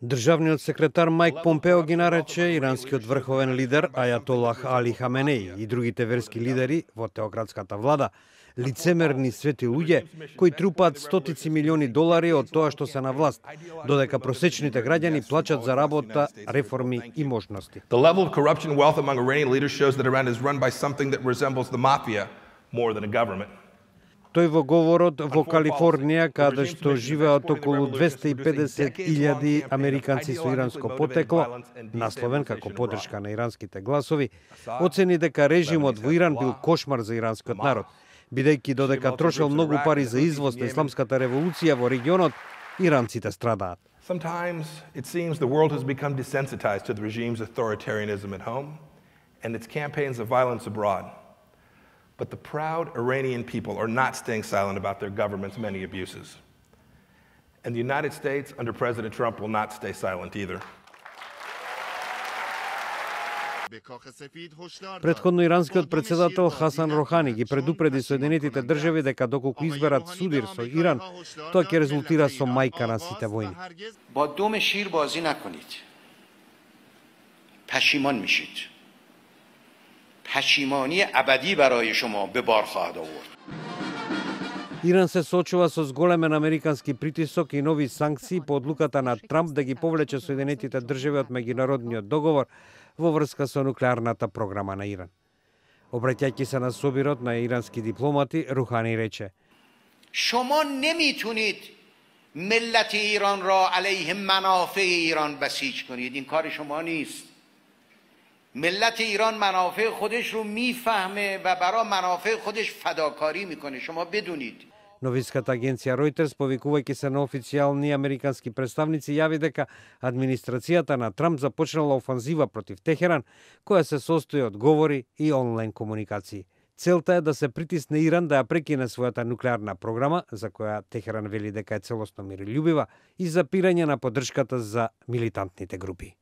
Државниот секретар Мајк Помпео ги нарече иранскиот врховен лидер Ајатолах Али Хаменеи и другите верски лидери во теократската влада лицемерни свети луѓе кои трупаат стотици милиони долари од тоа што се на власт, додека просечните граѓани плачат за работа, реформи и можности. The level of corruption and wealth among Iranian leaders shows that Iran is run by something that resembles the mafia more than a government. Тој во говорот во Калифорнија, каде што живеат околу 250.000 американци со иранско потекло, насловен како поддршка на иранските гласови, оцени дека режимот во Иран бил кошмар за иранскиот народ, бидејќи додека трошел многу пари за извоз на исламската револуција во регионот, иранците страдаат. Sometimes it seems the world has become desensitized to the regime's authoritarianism at home and its campaigns of violence abroad. But the proud Iranian people are not staying silent about their government's many abuses. And the United States, under President Trump, will not stay silent either. Претходно иранскиот председател Хасан Рохани ги предупреди Соединетите држави дека доколку изберат судир со Иран, тоа ќе резултира со мајка на сите војни. با دم شیر بازی نکنید. پشیمان میشید. پشیمانی ابدی برای شما به بار خواهد آورد. Иран се соочува со зголемен американски притисок и нови санкции по одлуката на Трамп да ги повлече Соединетите држави од меѓународниот договор во врска со нуклеарната програма на Иран. Обраќајќи се на собирот на ирански дипломати, Рухани рече: شما نمیتونید ملت ایران را علیه منافع ایران بسیج کنید. این کار شما نیست. ملت ایران منافع خودش رو میفهمه و برای منافع خودش فداکاری میکنه. شما بدونید. Новинската агенција Reuters, повикувајќи се на официјални американски представници, јави дека администрацијата на Трамп започнала офанзива против Техеран, која се состои од говори и онлайн комуникации. Целта е да се притисне Иран да ја прекине својата нуклеарна програма, за која Техеран вели дека е целосно мирољубива, и запирање на поддршката за милитантните групи.